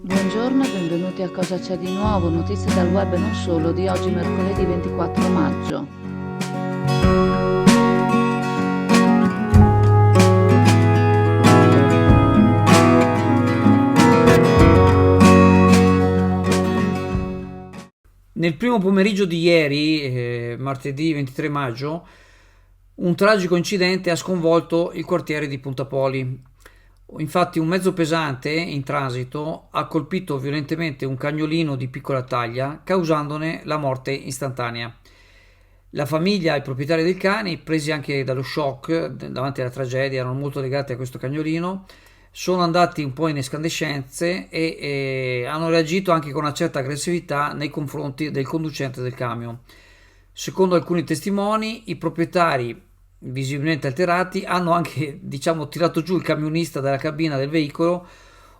Buongiorno e benvenuti a Cosa c'è di nuovo, notizie dal web e non solo, di oggi mercoledì 24 maggio. Nel primo pomeriggio di ieri, martedì 23 maggio, un tragico incidente ha sconvolto il quartiere di Punta Poli. Infatti un mezzo pesante in transito ha colpito violentemente un cagnolino di piccola taglia, causandone la morte istantanea. La famiglia e i proprietari del cane, presi anche dallo shock davanti alla tragedia, erano molto legati a questo cagnolino, sono andati un po' in escandescenze e hanno reagito anche con una certa aggressività nei confronti del conducente del camion. Secondo alcuni testimoni, i proprietari, visibilmente alterati, hanno anche, tirato giù il camionista dalla cabina del veicolo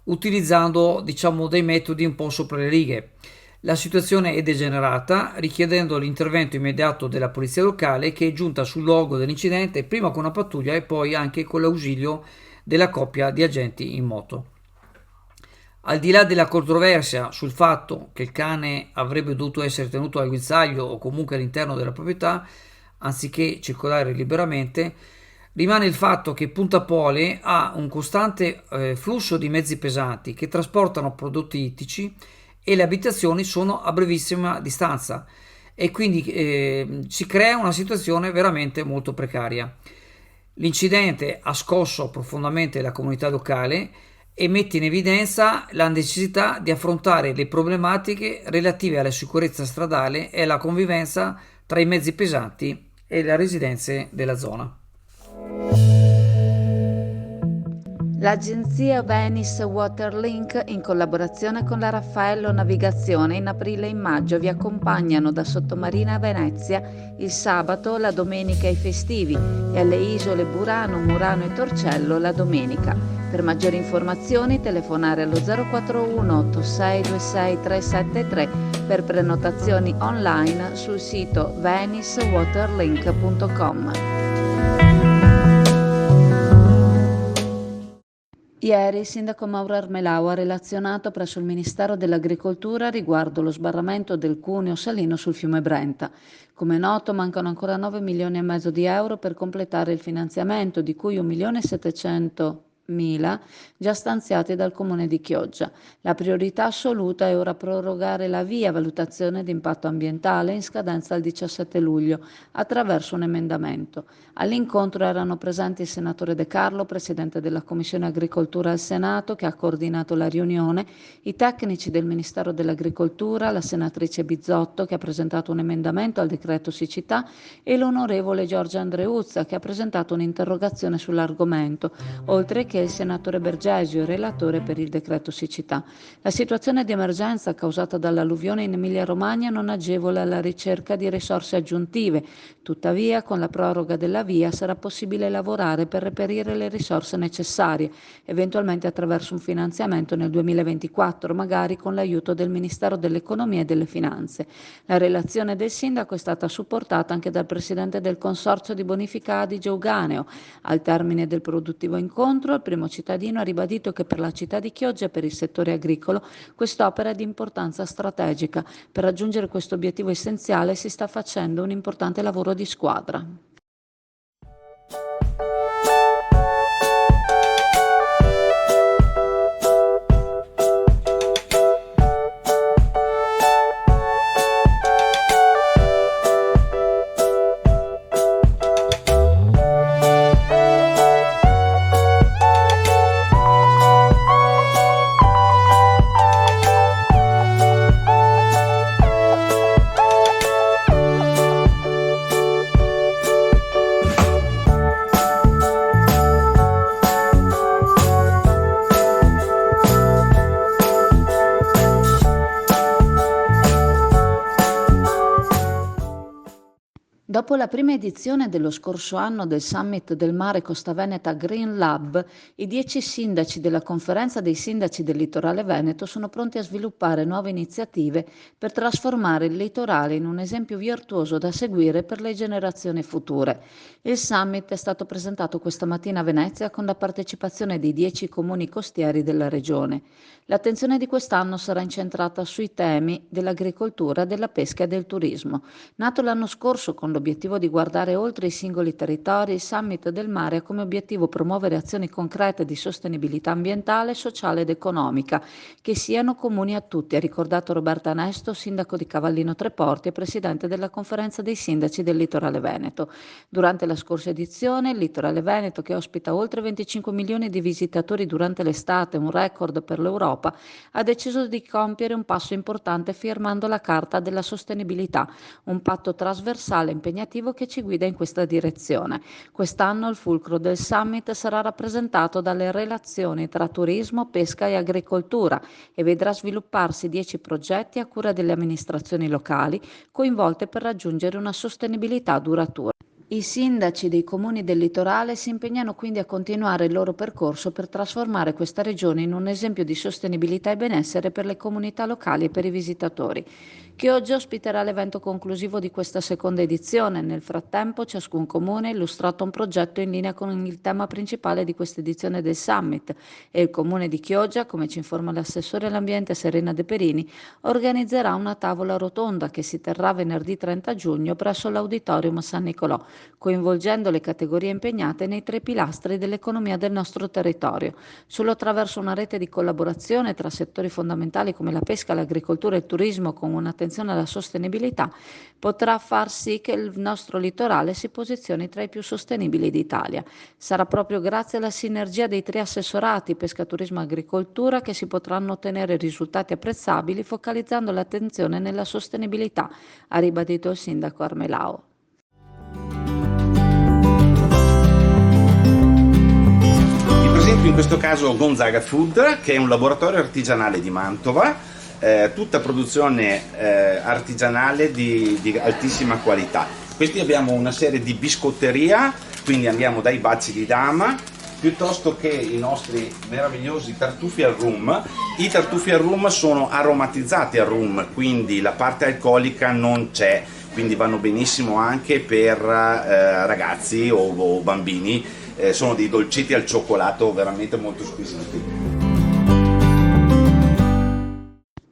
utilizzando, dei metodi un po' sopra le righe. La situazione è degenerata, richiedendo l'intervento immediato della polizia locale, che è giunta sul luogo dell'incidente prima con una pattuglia e poi anche con l'ausilio della coppia di agenti in moto. Al di là della controversia sul fatto che il cane avrebbe dovuto essere tenuto al guinzaglio o comunque all'interno della proprietà, anziché circolare liberamente, rimane il fatto che Punta Pole ha un costante flusso di mezzi pesanti che trasportano prodotti ittici e le abitazioni sono a brevissima distanza e quindi si crea una situazione veramente molto precaria. L'incidente ha scosso profondamente la comunità locale e mette in evidenza la necessità di affrontare le problematiche relative alla sicurezza stradale e alla convivenza tra i mezzi pesanti e le residenze della zona. L'agenzia Venice Waterlink, in collaborazione con la Raffaello Navigazione, in aprile e in maggio vi accompagnano da Sottomarina a Venezia il sabato, la domenica e i festivi e alle isole Burano, Murano e Torcello la domenica. Per maggiori informazioni telefonare allo 041 8626 373 per prenotazioni online sul sito venicewaterlink.com. Ieri il sindaco Mauro Armelau ha relazionato presso il Ministero dell'Agricoltura riguardo lo sbarramento del cuneo salino sul fiume Brenta. Come noto mancano ancora 9 milioni e mezzo di euro per completare il finanziamento, di cui 1.700.000 già stanziati dal Comune di Chioggia. La priorità assoluta è ora prorogare la VIA valutazione di impatto ambientale in scadenza il 17 luglio attraverso un emendamento. All'incontro erano presenti il senatore De Carlo, presidente della Commissione Agricoltura al Senato, che ha coordinato la riunione, i tecnici del Ministero dell'Agricoltura, la senatrice Bizzotto, che ha presentato un emendamento al decreto siccità, e l'onorevole Giorgia Andreuzza, che ha presentato un'interrogazione sull'argomento, oltre che il senatore Bergesio, relatore per il decreto siccità. La situazione di emergenza causata dall'alluvione in Emilia-Romagna non agevola la ricerca di risorse aggiuntive. Tuttavia, con la proroga della VIA sarà possibile lavorare per reperire le risorse necessarie, eventualmente attraverso un finanziamento nel 2024, magari con l'aiuto del Ministero dell'Economia e delle Finanze. La relazione del sindaco è stata supportata anche dal presidente del Consorzio di Bonifica Adige-Euganeo. Al termine del produttivo incontro, il primo cittadino ha ribadito che per la città di Chioggia e per il settore agricolo quest'opera è di importanza strategica. Per raggiungere questo obiettivo essenziale si sta facendo un importante lavoro di squadra. Dopo la prima edizione dello scorso anno del Summit del Mare Costa Veneta Green Lab, i 10 sindaci della Conferenza dei Sindaci del Litorale Veneto sono pronti a sviluppare nuove iniziative per trasformare il litorale in un esempio virtuoso da seguire per le generazioni future. Il Summit è stato presentato questa mattina a Venezia con la partecipazione di 10 comuni costieri della regione. L'attenzione di quest'anno sarà incentrata sui temi dell'agricoltura, della pesca e del turismo. Nato l'anno scorso con l'obiettivo di guardare oltre i singoli territori, il Summit del Mare ha come obiettivo promuovere azioni concrete di sostenibilità ambientale, sociale ed economica, che siano comuni a tutti, ha ricordato Roberta Nesto, sindaco di Cavallino Treporti e presidente della Conferenza dei Sindaci del Litorale Veneto. Durante la scorsa edizione, il Litorale Veneto, che ospita oltre 25 milioni di visitatori durante l'estate, un record per l'Europa, ha deciso di compiere un passo importante firmando la Carta della Sostenibilità, un patto trasversale e impegnativo che ci guida in questa direzione. Quest'anno il fulcro del summit sarà rappresentato dalle relazioni tra turismo, pesca e agricoltura e vedrà svilupparsi 10 progetti a cura delle amministrazioni locali coinvolte per raggiungere una sostenibilità duratura. I sindaci dei comuni del litorale si impegnano quindi a continuare il loro percorso per trasformare questa regione in un esempio di sostenibilità e benessere per le comunità locali e per i visitatori. Chioggia ospiterà l'evento conclusivo di questa seconda edizione. Nel frattempo, ciascun comune ha illustrato un progetto in linea con il tema principale di questa edizione del Summit e il comune di Chioggia, come ci informa l'assessore all'ambiente Serena De Perini, organizzerà una tavola rotonda che si terrà venerdì 30 giugno presso l'Auditorium San Nicolò, coinvolgendo le categorie impegnate nei 3 pilastri dell'economia del nostro territorio. Solo attraverso una rete di collaborazione tra settori fondamentali come la pesca, l'agricoltura e il turismo, con un'attenzione alla sostenibilità, potrà far sì che il nostro litorale si posizioni tra i più sostenibili d'Italia. Sarà proprio grazie alla sinergia dei 3 assessorati, pesca, turismo e agricoltura, che si potranno ottenere risultati apprezzabili focalizzando l'attenzione nella sostenibilità, ha ribadito il sindaco Armelao. In questo caso Gonzaga Food, che è un laboratorio artigianale di Mantova, tutta produzione artigianale di altissima qualità. Questi abbiamo una serie di biscotteria, quindi andiamo dai baci di dama, piuttosto che i nostri meravigliosi tartufi al rum. I tartufi al rum sono aromatizzati al rum, quindi la parte alcolica non c'è, quindi vanno benissimo anche per ragazzi o bambini. Sono dei dolcetti al cioccolato veramente molto squisiti.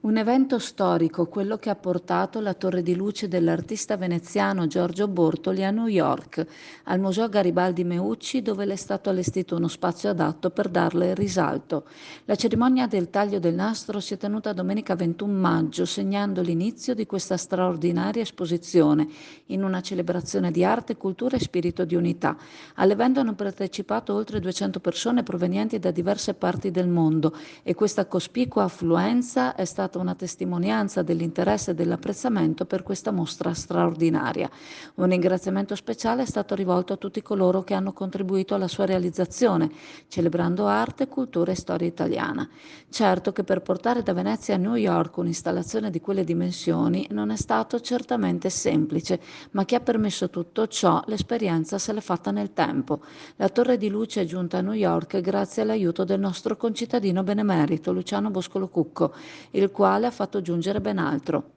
Un evento storico, quello che ha portato la torre di luce dell'artista veneziano Giorgio Bortoli a New York, al Museo Garibaldi Meucci, dove le è stato allestito uno spazio adatto per darle risalto. La cerimonia del taglio del nastro si è tenuta domenica 21 maggio, segnando l'inizio di questa straordinaria esposizione, in una celebrazione di arte, cultura e spirito di unità. All'evento hanno partecipato oltre 200 persone provenienti da diverse parti del mondo e questa cospicua affluenza è stata una testimonianza dell'interesse e dell'apprezzamento per questa mostra straordinaria. Un ringraziamento speciale è stato rivolto a tutti coloro che hanno contribuito alla sua realizzazione, celebrando arte, cultura e storia italiana. Certo che per portare da Venezia a New York un'installazione di quelle dimensioni non è stato certamente semplice, ma chi ha permesso tutto ciò, l'esperienza se l'è fatta nel tempo. La torre di luce è giunta a New York grazie all'aiuto del nostro concittadino benemerito Luciano Boscolo Cucco, il quale ha fatto giungere ben altro.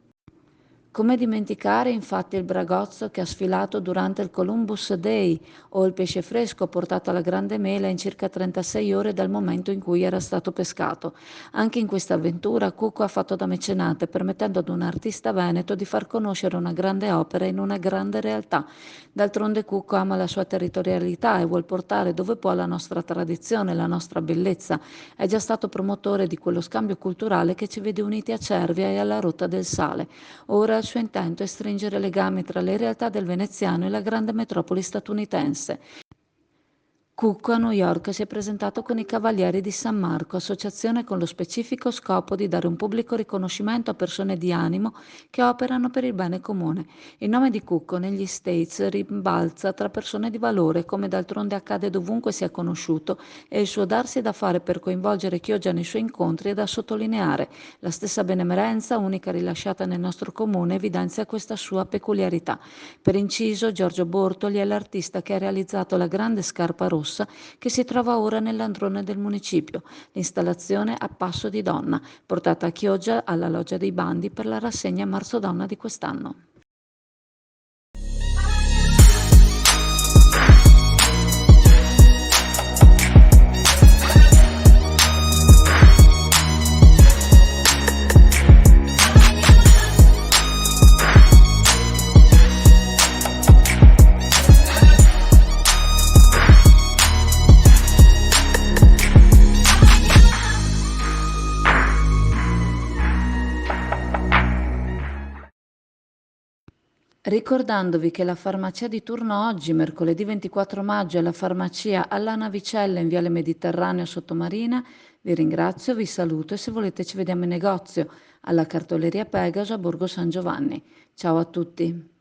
Come dimenticare infatti il bragozzo che ha sfilato durante il Columbus Day o il pesce fresco portato alla Grande Mela in circa 36 ore dal momento in cui era stato pescato. Anche in questa avventura Cucco ha fatto da mecenate, permettendo ad un artista veneto di far conoscere una grande opera in una grande realtà. D'altronde Cucco ama la sua territorialità e vuol portare dove può la nostra tradizione, la nostra bellezza. È già stato promotore di quello scambio culturale che ci vede uniti a Cervia e alla Rotta del Sale. Ora il suo intento è stringere legami tra le realtà del veneziano e la grande metropoli statunitense. Cucco a New York si è presentato con i Cavalieri di San Marco, associazione con lo specifico scopo di dare un pubblico riconoscimento a persone di animo che operano per il bene comune. Il nome di Cucco negli States rimbalza tra persone di valore, come d'altronde accade dovunque sia conosciuto, e il suo darsi da fare per coinvolgere chi oggia nei suoi incontri è da sottolineare. La stessa benemerenza, unica rilasciata nel nostro comune, evidenzia questa sua peculiarità. Per inciso, Giorgio Bortoli è l'artista che ha realizzato la grande scarpa rossa che si trova ora nell'androne del municipio. L'installazione a passo di donna, portata a Chioggia alla Loggia dei Bandi per la rassegna Marzo Donna di quest'anno. Ricordandovi che la farmacia di turno oggi, mercoledì 24 maggio, è la farmacia alla Navicella in Viale Mediterraneo Sottomarina, vi ringrazio, vi saluto e se volete ci vediamo in negozio alla Cartoleria Pegaso a Borgo San Giovanni. Ciao a tutti.